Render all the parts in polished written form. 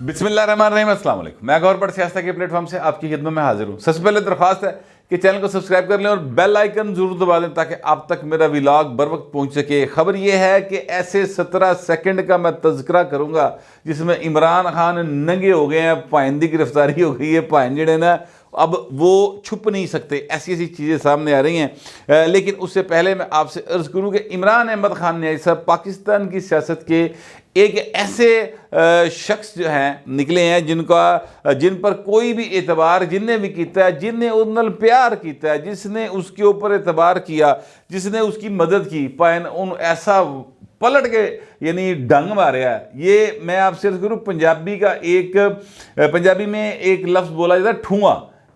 बिस्मिल्लाहिर्रहमानिर्रहीम, अस्सलाम वालेकुम। मैं गौर बट सियासत के प्लेटफॉर्म से आपकी खिदमत में हाजिर हूँ। सबसे पहले दरख्वास्त है कि चैनल को सब्सक्राइब कर लें और बेल आइकन जरूर दबा दें ताकि आप तक मेरा व्लॉग बर वक्त पहुँच सके। खबर यह है कि ऐसे 17 सेकंड का मैं तज़किरा करूँगा जिसमें इमरान खान नंगे हो गए हैं, भाइन की गिरफ्तारी हो गई है, भाइन जड़े ना अब वो छुप नहीं सकते, ऐसी ऐसी चीज़ें सामने आ रही हैं। लेकिन उससे पहले मैं आपसे अर्ज़ करूँ कि इमरान अहमद खान न्याई साहब पाकिस्तान की सियासत के एक ऐसे शख्स जो हैं निकले हैं जिन पर कोई भी एतबार जिनने भी किया है, जिनने उन प्यार किया है, जिसने उसके ऊपर एतबार किया, जिसने उसकी मदद की, पाइन उन ऐसा पलट के यानी डंग मारे है। ये मैं आपसे अर्ज़ करूँ, पंजाबी में एक लफ्ज़ बोला जाता है ठुआ।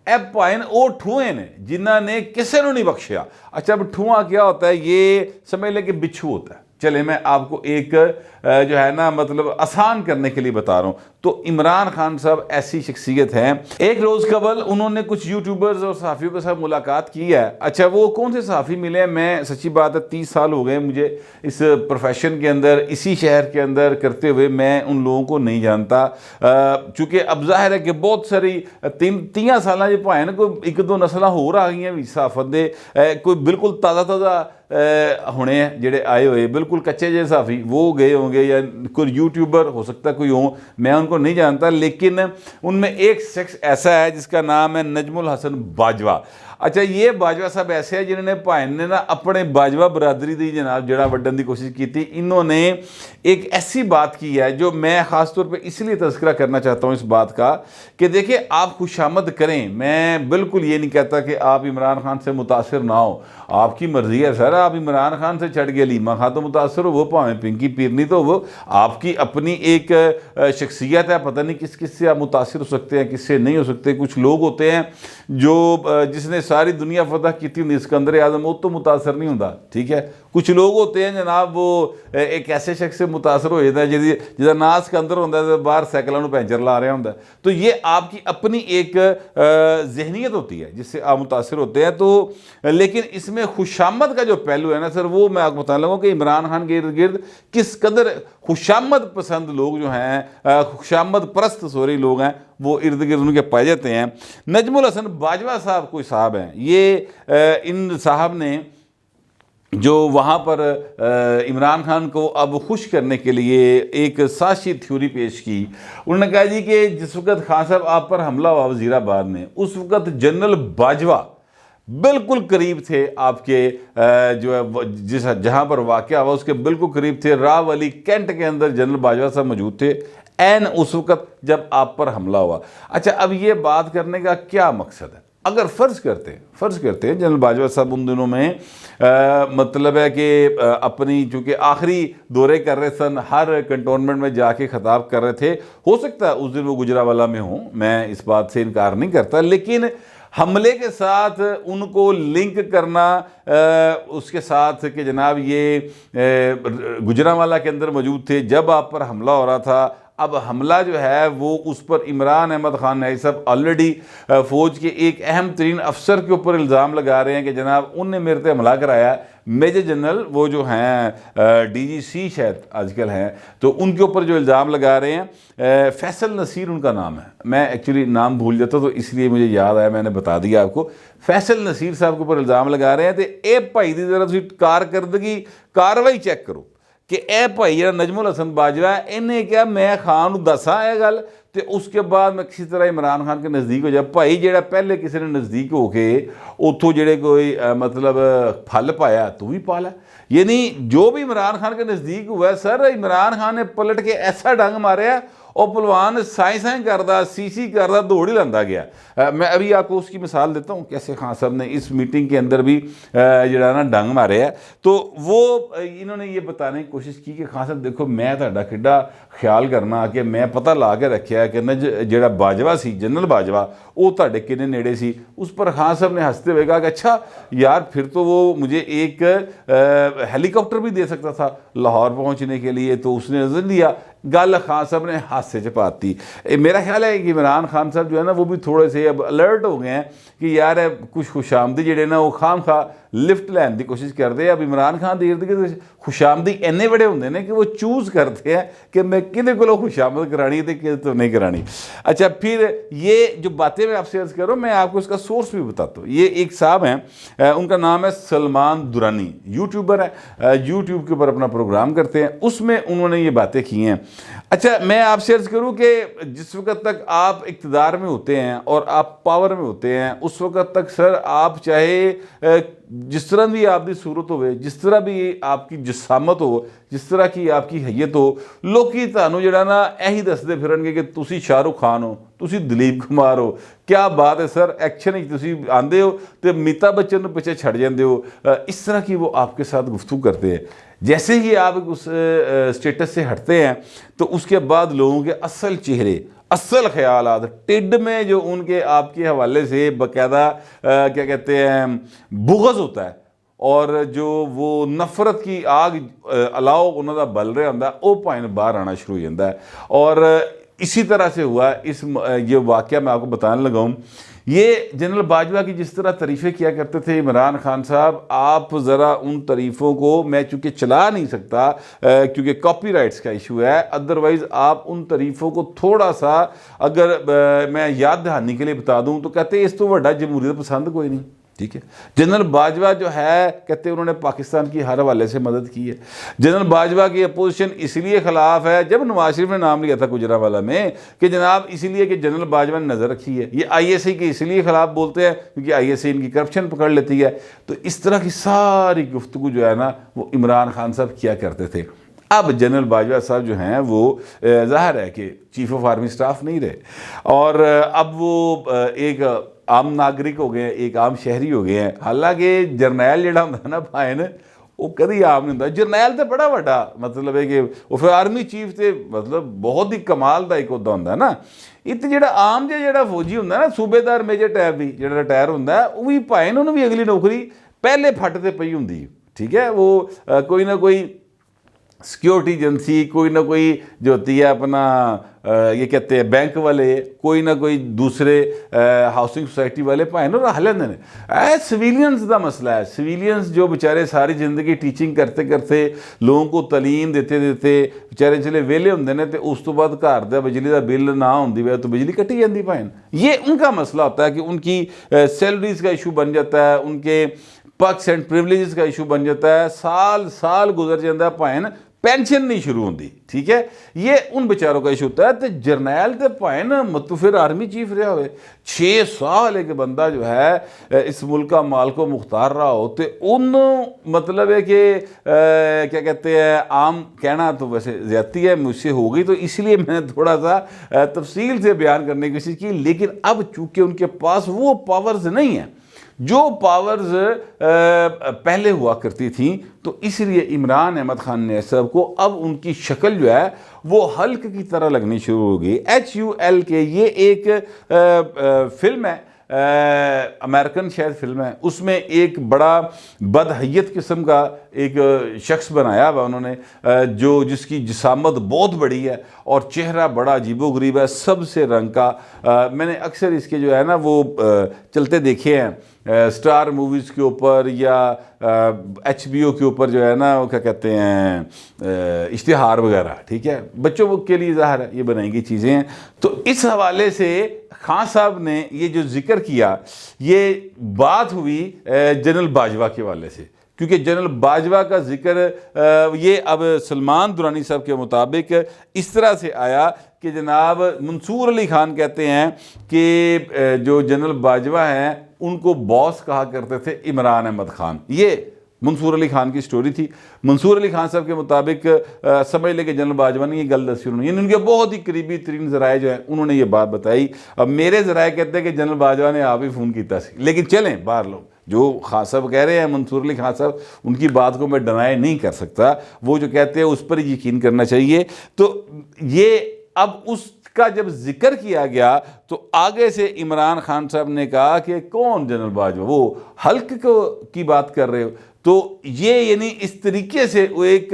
अब भाइन वो ठुए ने जिन्होंने किसी को नहीं बख्शिया। अच्छा, अब ठुआ क्या होता है ये समझ लें कि बिच्छू होता है। चले मैं आपको एक जो है ना मतलब आसान करने के लिए बता रहा हूँ। तो इमरान खान साहब ऐसी शख्सियत हैं, एक रोज़ कबल उन्होंने कुछ यूट्यूबर्स और सहाफ़ियों के साथ मुलाकात की है। अच्छा, वो कौन से सहाफ़ी मिले हैं? मैं सच्ची बात है 30 साल हो गए मुझे इस प्रोफेशन के अंदर, इसी शहर के अंदर करते हुए, मैं उन लोगों को नहीं जानता। चूँकि अब ज़ाहिर है कि बहुत सारी 3 साल जो भाएं को एक दो नस्ल हो रहा गई भी सहाफत दे, कोई बिल्कुल ताज़ा होने जेड़े आए हुए बिल्कुल कच्चे जे सहाफ़ी वो गए होंगे, या कोई यूट्यूबर हो सकता है कोई हो, मैं उनको नहीं जानता। लेकिन उनमें एक शख्स ऐसा है जिसका नाम है नजमुल हसन बाजवा। अच्छा, ये बाजवा साहब ऐसे हैं जिन्होंने भाइन ने ना अपने बाजवा बरादरी की जनाब जड़ा वड्डन की कोशिश की थी। इन्होंने एक ऐसी बात की है जो मैं ख़ास तौर पे इसलिए तज़किरा करना चाहता हूँ इस बात का कि देखिए, आप खुशामद करें, मैं बिल्कुल ये नहीं कहता कि आप इमरान खान से मुतासर ना हो, आपकी मर्ज़ी है सर। आप इमरान खान से चढ़ के लीमा खान तो मुतासर हो, वो भावें पिंकी पीरनी तो वो आपकी अपनी एक शख्सियत है। पता नहीं किस किस से आप मुतासर हो सकते हैं, किससे नहीं हो सकते। कुछ लोग होते हैं जो जिसने सारी दुनिया फतह की थी, सिकंदर आज़म, वो तो मुतासर नहीं होता, ठीक है। कुछ लोग होते हैं जनाब वो एक ऐसे शख्स से मुतासर हो जाता है जिसका ना सिकंदर होता है, बाहर साइकिलों में पैंचर ला रहा होता है। तो ये आपकी अपनी एक जहनीत होती है जिससे आप मुतासर होते हैं। तो लेकिन इसमें खुशामद का जो पहलू है ना सर, वो मैं आपको बताने लगा कि इमरान खान के इर्द गिर्द किस कदर खुशामद पसंद लोग जो हैं, खुशामद परस्त लोग हैं, वो इर्द गिर्द उनके पाए जाते हैं। नजमुल हसन बाजवा साहब कोई साहब हैं, ये इन साहब ने जो वहाँ पर इमरान खान को अब खुश करने के लिए एक साजिशी थ्योरी पेश की। उन्होंने कहा जी कि जिस वक्त खान साहब आप पर हमला हुआ वज़ीराबाद में, उस वक्त जनरल बाजवा बिल्कुल करीब थे आपके, जो है जहाँ पर वाक़या हुआ उसके बिल्कुल करीब थे। रावली कैंट के अंदर जनरल बाजवा साहब मौजूद थे एन उस वक्त जब आप पर हमला हुआ। अच्छा, अब ये बात करने का क्या मकसद है? अगर फ़र्ज़ करते हैं जनरल बाजवा साहब उन दिनों में मतलब है कि अपनी चूँकि आखिरी दौरे कर रहे सन, हर कंटोनमेंट में जाके ख़ताब कर रहे थे, हो सकता है उस दिन वो गुजरावाला में हों, मैं इस बात से इनकार नहीं करता। लेकिन हमले के साथ उनको लिंक करना उसके साथ कि जनाब ये गुजरावाला के अंदर मौजूद थे जब आप पर हमला हो रहा था। अब हमला जो है वो उस पर इमरान अहमद खान न्याई साहब ऑलरेडी फ़ौज के एक अहम तरीन अफसर के ऊपर इल्ज़ाम लगा रहे हैं कि जनाब उनने मेरे पे हमला कराया। मेजर जनरल वो जो हैं DGC शायद आजकल हैं, तो उनके ऊपर जो इल्ज़ाम लगा रहे हैं, फैसल नसीर उनका नाम है। मैं एक्चुअली नाम भूल जाता तो इसलिए मुझे याद आया, मैंने बता दिया आपको। फैसल नसीर साहब के ऊपर इल्ज़ाम लगा रहे हैं। तो ए भाई की जरा तुम कारकर्दगी कार्रवाई चेक करो कि ए भाई जो नजमुल हसन बाजवा है, इन्हें क्या मैं खान को दसा है गल, तो उसके बाद मैं किसी तरह इमरान खान के नज़दीक हो जाए। भाई जो पहले किसी ने नज़दीक होके उतों जोड़े कोई मतलब फल पाया तू भी पा लै। यानी जो भी इमरान खान के नज़दीक हुआ सर, इमरान खान ने पलट के ऐसा डंग मारे और पहलवान साई करदा सी करदा दौड़ ही लाता गया। मैं अभी आपको उसकी मिसाल देता हूँ कैसे खान साहब ने इस मीटिंग के अंदर भी जरा ना डंग मारे है। तो वो इन्होंने ये बताने की कोशिश की कि खान साहब देखो मैं तुहाडा किड्डा ख्याल करना कि मैं पता ला के रखा कि जड़ा बाजवा सी जनरल बाजवा वो तुहाडे किन्ने नेड़े सी। उस पर खान साहब ने हंसते हुए कहा कि अच्छा यार फिर तो वो मुझे एक हेलीकॉप्टर भी दे सकता था लाहौर पहुँचने के लिए, तो उसने नजर लिया। गल खान साहब ने हादसे च पाती। मेरा ख्याल है कि इमरान खान साहब जो है ना वो भी थोड़े से अब अलर्ट हो गए हैं कि यार कुछ खुशामदी जड़े ना वो खाम खा ਲਿਫਟ ਲੈਣ ਦੀ ਕੋਸ਼ਿਸ਼ ਕਰਦੇ ਆ। ਅਬ ਇਮਰਾਨ ਖਾਨ ਦੇ ਇਰਦ ਗਿਰਦ ਖੁਸ਼ਾਮਦੀ ਇੰਨੇ ਬੜੇ ਹੁੰਦੇ ਨੇ ਕਿ ਉਹ ਚੂਜ਼ करते हैं कि मैं किधे को खुशामद करानी है कि तो नहीं करानी। अच्छा, फिर ये जो बातें मैं आपसे अर्ज कर रहा हूँ, मैं आपको इसका सोर्स भी बताता हूँ। ये एक साहब हैं, उनका नाम है सलमान दुरानी, यूट्यूबर है, यूट्यूब के ऊपर अपना प्रोग्राम करते हैं, उसमें उन्होंने ये बातें की हैं। अच्छा, मैं आपसे अर्ज करूँ कि जिस वक्त तक आप इक़्तिदार में होते हैं और आप पावर में होते हैं, उस वक्त तक सर आप चाहे जिस तरह भी आपकी सूरत हो, जिस तरह भी आपकी जिसामत हो, जिस तरह की आपकी हैयत हो, लोग ਤੁਹਾਨੂੰ ਜਿਹੜਾ ਨਾ ਇਹੀ ਦੱਸਦੇ ਫਿਰਨਗੇ ਕਿ ਤੁਸੀਂ ਸ਼ਾਹਰੁਖ ਖਾਨ ਹੋ, ਤੁਸੀਂ ਦਲੀਪ ਕੁਮਾਰ ਹੋ। क्या बात है सर, एक्शन ही तुसी आंदे हो तो अमिताभ बच्चन को पीछे छड़ जाते हो। इस तरह की वो आपके साथ गुफ्तगू करते हैं। जैसे ही आप उस स्टेटस से हटते हैं तो उसके बाद लोगों के असल चेहरे, असल ख्यालात, टिड में जो उनके आपके हवाले से बाकायदा क्या कहते हैं बुग़्ज़ होता है और जो वो नफ़रत की आग अलाव उन्होंने बल रहा होंगे वो भावें बाहर आना शुरू हो जाता है। और इसी तरह से हुआ इस ये वाक़या मैं आपको बताने लगा हूँ। ये जनरल बाजवा की जिस तरह तारीफ़ें किया करते थे इमरान खान साहब, आप ज़रा उन तारीफ़ों को, मैं चूँकि चला नहीं सकता क्योंकि कॉपीराइट्स का इशू है, अदरवाइज़ आप उन तारीफ़ों को थोड़ा सा अगर मैं याद दहानी के लिए बता दूँ तो कहते हैं इस तो वड्डा जमहूरियत पसंद कोई नहीं। ठीक है, जनरल बाजवा जो है कहते हैं उन्होंने पाकिस्तान की हर हवाले से मदद की है। जनरल बाजवा की अपोजिशन इसलिए ख़िलाफ़ है, जब नवाज शरीफ ने नाम लिया था गुजरांवाला में कि जनाब इसलिए कि जनरल बाजवा ने नज़र रखी है, ये ISI के इसलिए ख़िलाफ़ बोलते हैं क्योंकि ISI इनकी करप्शन पकड़ लेती है। तो इस तरह की सारी गुफ्तगू जो है ना वो इमरान खान साहब किया करते थे। अब जनरल बाजवा साहब जो हैं वो ज़ाहिर है कि चीफ़ ऑफ आर्मी स्टाफ नहीं रहे और अब वो एक आम नागरिक हो गए, एक आम शहरी हो गए हैं। हालांकि जरनैल जिहड़ा हुंदा ना भाएन वो कभी आम नहीं होंदा। जरनैल तो बड़ा वड्डा मतलब है कि वो फिर आर्मी चीफ से मतलब बहुत ही कमाल का एक उहदा हुंदा ना। इत्ते जिहड़ा आम जिहड़ा फौजी हुंदा ना, सूबेदार मेजर टैब भी जिहड़ा रिटायर हुंदा वो भी भाएन उन्होंने भी अगली नौकरी पहले फट ते पई हुंदी। ठीक है, वो कोई ना कोई सिक्योरिटी एजेंसी, कोई ना कोई जो होती है अपना ये कहते हैं बैंक वाले, कोई ना कोई दूसरे हाउसिंग सोसाइटी वाले भाएं रह लेंदे ने। सिविलियंस का मसला है। सिविलियंस जो बेचारे सारी जिंदगी टीचिंग करते करते लोगों को तलीम देते देते बेचारे चले वेले होंदे ने, तो उस तो बाद घर का बिजली का बिल ना होंदी वे तो बिजली कटी जाती भाएं। ये उनका मसला होता है कि उनकी सैलरीज का इशू बन जाता है, उनके पर्क्स एंड प्रिविलेजेस का इशू बन जाता है, साल साल गुजर जाता है भाएं पेंशन नहीं शुरू होती। ठीक है, ये उन बेचारों का इशू होता है। तो जरनैल तो भाएं मतलब फिर आर्मी चीफ रहा हो 6 साल एक बंदा जो है इस मुल्क का माल को मुख्तार रहा हो, तो उन मतलब है कि क्या कहते हैं, आम कहना तो वैसे ज़्यादती है मुझसे हो गई, तो इसलिए मैंने थोड़ा सा तफसील से बयान करने की कोशिश की। लेकिन अब चूँकि उनके पास वो पावर्स नहीं है जो पावर्स पहले हुआ करती थी, तो इसलिए इमरान अहमद खान ने साहब को अब उनकी शक्ल जो है वो हल्क की तरह लगनी शुरू हो गई। HULK ये एक फिल्म है, अमेरिकन शायद फिल्म है, उसमें एक बड़ा बदहैयत किस्म का एक शख्स बनाया हुआ उन्होंने जो जिसकी जिसामत बहुत बड़ी है और चेहरा बड़ा अजीबोगरीब है, सबसे रंग का। मैंने अक्सर इसके जो है ना वो चलते देखे हैं स्टार मूवीज़ के ऊपर या HBO के ऊपर जो है ना वो क्या कहते हैं इश्तिहार वगैरह। ठीक है, बच्चों के लिए ज़ाहिर है ये बनाई गई चीज़ें हैं। तो इस हवाले से खान साहब ने ये जो जिक्र किया, ये बात हुई जनरल बाजवा के हवाले से, क्योंकि जनरल बाजवा का जिक्र ये अब सलमान दुरानी साहब के मुताबिक इस तरह से आया कि जनाब मंसूर अली खान कहते हैं कि जो जनरल बाजवा हैं उनको बॉस कहा करते थे इमरान अहमद खान। ये मंसूर अली खान की स्टोरी थी। मंसूर अली खान साहब के मुताबिक समझ ले कि जनरल बाजवा ने ये गल दसी उन्होंने, उनके बहुत ही करीबी तरीन ज़राए जो हैं उन्होंने ये बात बताई। अब मेरे ज़राए कहते हैं कि जनरल बाजवा ने आप ही फ़ोन किया सी, लेकिन चलें बाहर लोग जो खान साहब कह रहे हैं, मंसूर अली खान साहब, उनकी बात को मैं डिनाई नहीं कर सकता, वो जो कहते हैं उस पर ही यकीन करना चाहिए। तो ये अब उसका जब जिक्र किया गया तो आगे से इमरान खान साहब ने कहा कि कौन जनरल बाजवा, वो हल्क को की बात कर रहे हो। तो ये यानी इस तरीके से वो एक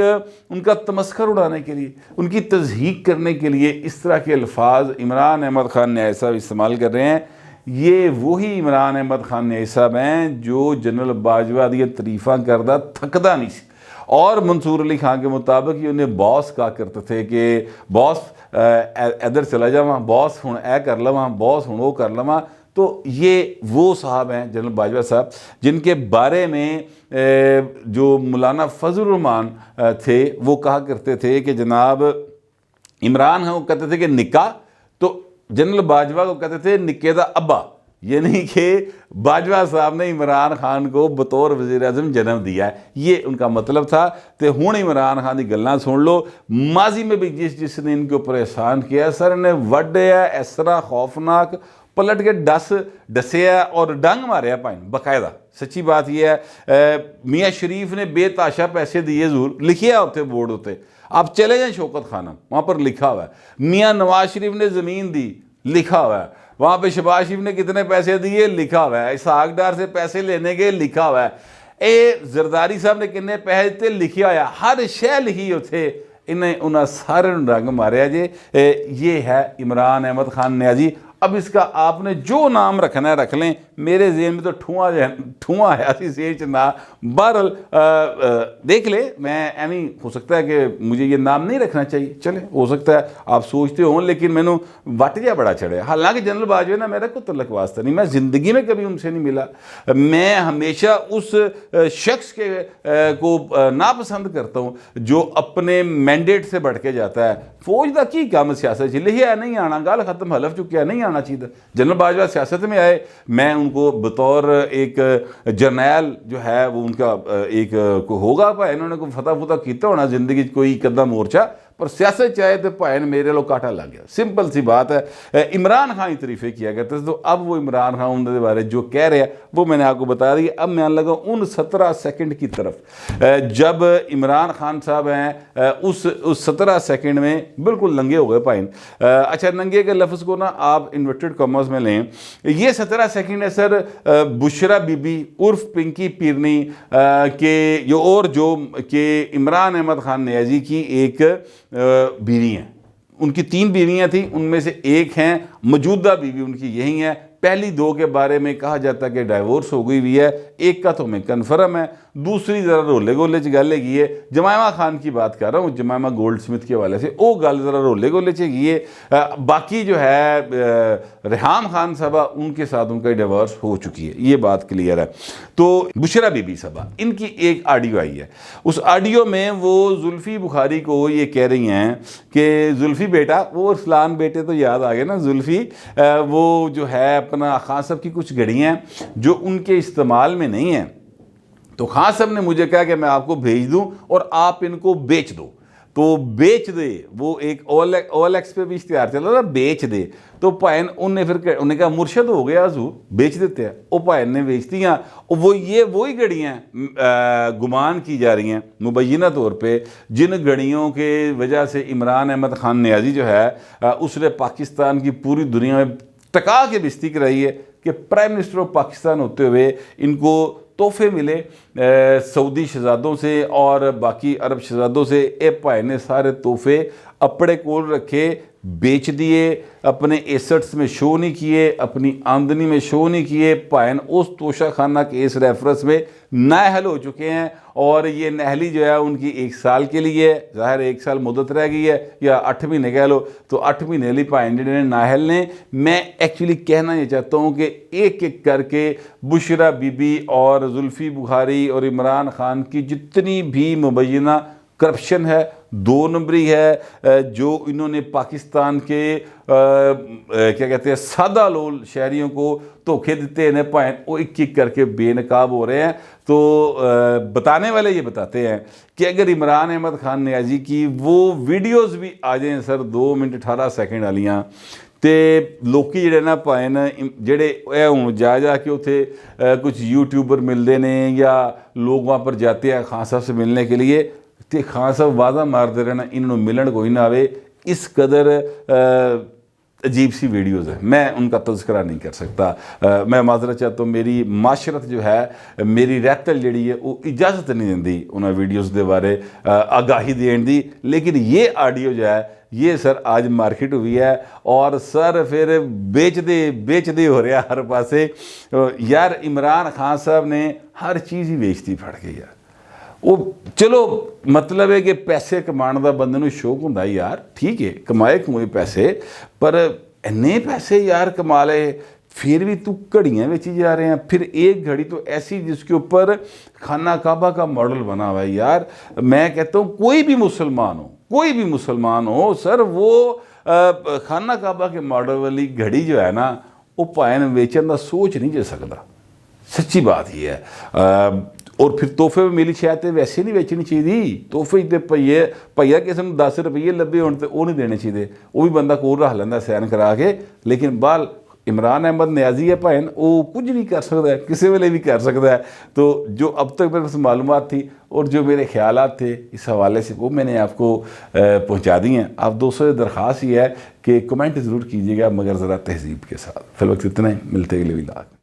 उनका तमस्खर उड़ाने के लिए, उनकी तज़हीक करने के लिए इस तरह के अल्फाज इमरान अहमद खान ने ऐसा इस्तेमाल कर रहे हैं یہ وہی عمران احمد خان نیازی صاحب ہیں جو جنرل باجوہ دی تعریفاں کردہ تھکدا نہیں سی، اور منصور علی خان کے مطابق یہ انہیں باس کہا کرتے تھے کہ باس ادھر چلا جاواں، باس ہن اے کر لواں، باس ہن وہ کر لواں۔ تو یہ وہ صاحب ہیں جنرل باجوہ صاحب جن کے بارے میں جو مولانا فضل الرحمان تھے وہ کہا کرتے تھے کہ جناب عمران خان کو کہتے تھے کہ نکا، تو جنرل باجوہ کو کہتے تھے نکے دا ابا، یعنی کہ باجوہ صاحب نے عمران خان کو بطور وزیر اعظم جنم دیا ہے، یہ ان کا مطلب تھا۔ تو ہوں عمران خان دی گلاں سن لو، ماضی میں بھی جس نے ان کے اوپر احسان کیا سر نے وڈیا اس طرح خوفناک، پلٹ کے ڈسیا اور ڈنگ ماریا پائن باقاعدہ۔ سچی بات یہ ہے، میاں شریف نے بے تاشا پیسے دیے ضرور، لکھیا ہوتے بورڈ ہوتے، آپ چلے جائیں شوکت خانہ وہاں پر لکھا ہوا ہے۔ میاں نواز شریف نے زمین دی، لکھا ہوا ہے وہاں پہ۔ شہباز شریف نے کتنے پیسے دیے، لکھا ہوا ہے۔ اسحاق ڈار سے پیسے لینے کے، لکھا ہوا ہے۔ زرداری صاحب نے کتنے پیسے دیتے، لکھیا ہوا ہے۔ ہر شے لکھی ہوتے، انہیں سارے رنگ ماریا جے۔ یہ ہے عمران احمد خان نیازی۔ اب اس کا آپ نے جو نام رکھنا ہے رکھ لیں، میرے ذہن میں تو ٹھواں ہے اسی سیچ نہ، بہرحال دیکھ لیں، میں ایویں ہو سکتا ہے کہ مجھے یہ نام نہیں رکھنا چاہیے، چلے ہو سکتا ہے آپ سوچتے ہوں، لیکن میں نے وٹ جا بڑا چڑھے۔ حالانکہ جنرل باجوہ نا میرا کوئی تعلق واسطہ نہیں، میں زندگی میں کبھی ان سے نہیں ملا، میں ہمیشہ اس شخص کو ناپسند کرتا ہوں جو اپنے مینڈیٹ سے بڑھ کے جاتا ہے۔ فوج دا کی کام سیاست چ لکھیا نہیں آنا، گل ختم، حلف چکیا نہیں آنا چاہیے۔ جنرل باجوہ سیاست میں آئے، میں ان کو بطور ایک جرنیل جو ہے وہ ان کا ایک ہوگا پائے انہوں نے کوئی فتح کیتا ہونا زندگی کوئی قدم مورچہ، پر سیاست چاہے تو پائن میرے لوگ کاٹا لگ گیا، سمپل سی بات ہے۔ عمران خان کی تعریفیں کیا کرتے تھے، تو اب وہ عمران خان ان کے بارے جو کہہ رہے ہیں وہ میں نے آپ کو بتا دیا۔ اب میں آنے لگا ان 17 سیکنڈ کی طرف، جب عمران خان صاحب ہیں اس 17 سیکنڈ میں بالکل ننگے ہو گئے پائن۔ اچھا، ننگے کے لفظ کو نا آپ انورٹڈ کامرز میں لیں، یہ 17 سیکنڈ ہے سر بشرا بی بی عرف پنکی پیرنی کے جو کہ عمران احمد خان نیازی کی ایک بیوی ہیں، ان کی 3 بیویاں تھیں، ان میں سے ایک ہیں موجودہ بیوی ان کی یہی ہیں۔ پہلی 2 کے بارے میں کہا جاتا ہے کہ ڈائیورس ہو گئی ہوئی ہے، ایک کا تو میں کنفرم ہے، دوسری ذرا رولے گولے چ گل ہے ہے، جمائمہ خان کی بات کر رہا ہوں، جمائمہ گولڈ سمتھ کے حوالے سے وہ گل ذرا رولے گولے چ ہے۔ باقی جو ہے ریحام خان صاحبہ ان کے ساتھ ان کا ڈیورس ہو چکی ہے، یہ بات کلیئر ہے۔ تو بشرا بی بی صاحبہ ان کی ایک آڈیو آئی ہے، اس آڈیو میں وہ زلفی بخاری کو یہ کہہ رہی ہیں کہ زلفی بیٹا، وہ ارسلان بیٹے تو یاد آ گئے نا، زلفی وہ جو ہے اپنا خان صاحب کی کچھ گھڑیاں ہیں جو ان کے استعمال میں نہیں ہیں، تو خان صاحب نے مجھے کہا کہ میں آپ کو بھیج دوں اور آپ ان کو بیچ دو، تو بیچ دے۔ وہ ایک اول ایکس پہ بھی اشتہار چلا تھا، بیچ دے، تو پائن انہیں کہا مرشد ہو گیا حضور، بیچ دیتے ہیں۔ وہ پائن نے بیچ دیا، وہی گھڑیاں گمان کی جا رہی ہیں مبینہ طور پہ، جن گھڑیوں کے وجہ سے عمران احمد خان نیازی جو ہے اس نے پاکستان کی پوری دنیا میں ٹکا کے بستی کرائی ہے کہ پرائم منسٹر آف پاکستان ہوتے ہوئے ان کو تحفے ملے سعودی شہزادوں سے اور باقی عرب شہزادوں سے۔ اے بھائی نے سارے تحفے اپنے کول رکھے، بیچ دیے، اپنے ایسٹس میں شو نہیں کیے، اپنی آمدنی میں شو نہیں کیے۔ پائن اس توشہ خانہ کیس ریفرنس میں نااہل ہو چکے ہیں، اور یہ نااہلی جو ہے ان کی 1 سال کے لیے، ظاہر 1 سال مدت رہ گئی ہے، یا 8 مہینے کہہ لو، تو 8 مہینے لی پائن جنہیں نااہل نے۔ میں ایکچولی کہنا یہ چاہتا ہوں کہ ایک ایک کر کے بشرا بی بی اور زلفی بخاری اور عمران خان کی جتنی بھی مبینہ کرپشن ہے، 2 نمبری ہے، جو انہوں نے پاکستان کے کیا کہتے ہیں سادہ لول شہریوں کو دھوکے دیتے ہیں پائیں، وہ ایک ایک کر کے بے نقاب ہو رہے ہیں۔ تو بتانے والے یہ بتاتے ہیں کہ اگر عمران احمد خان نیازی کی وہ ویڈیوز بھی آ جائیں سر 2 منٹ 18 سیکنڈ والیاں، تے لوکی جڑے نا پائن جڑے ہوں جا کے اتنے کچھ یوٹیوبر ملتے ہیں یا لوگ وہاں پر جاتے ہیں خان صاحب سے ملنے کے لیے، تے خان صاحب وعدہ مارتے رہنا انہوں ملن کوئی نہ آوے۔ اس قدر عجیب سی ویڈیوز ہیں، میں ان کا تذکرہ نہیں کر سکتا، میں معذرت چاہتا ہوں، میری معاشرت جو ہے میری رہتل جڑی ہے وہ اجازت نہیں دی انہوں ویڈیوز دے بارے آگاہی دین دی، لیکن یہ آڈیو جو ہے یہ سر آج مارکیٹ ہوئی ہے اور سر پھر بیچ دے ہو رہا ہر پاسے۔ یار عمران خان صاحب نے ہر چیز ہی بیچتی پھڑ گئی یار، وہ چلو مطلب ہے کہ پیسے کمان دا بندے نو شوق ہوندا یار، ٹھیک ہے کمائے پیسے، پر اتنے پیسے یار کما لے پھر بھی تو گھڑیاں بیچی جا رہے ہیں۔ پھر ایک گھڑی تو ایسی جس کے اوپر خانہ کعبہ کا ماڈل بنا ہوا ہے یار، میں کہتا ہوں کوئی بھی مسلمان ہو سر وہ خانہ کعبہ کے ماڈل والی گھڑی جو ہے نا وہ پائن ویچن دا سوچ نہیں جا سکتا، سچی بات ہی ہے۔ اور پھر تحفے میں ملی شاید ویسے نہیں بیچنی چاہیے، تحفے تے پہیا کسی نے 10 روپیے لبے ہونے تے وہ نہیں دینے چاہیے، وہ بھی بندہ کول رکھ لینا سین کرا کے، لیکن بال عمران احمد نیازی ہے بھائن وہ کچھ نہیں کر سکتا ہے، کسی ویلے بھی کر سکتا ہے۔ تو جو اب تک میرے پاس معلومات تھی اور جو میرے خیالات تھے اس حوالے سے وہ میں نے آپ کو پہنچا دی ہیں۔ آپ دوستوں سے درخواست یہ ہے کہ کمنٹ ضرور کیجیے گا مگر ذرا تہذیب کے ساتھ۔ فی الوقت اتنا ہی، ملتے اگلے ولاگ۔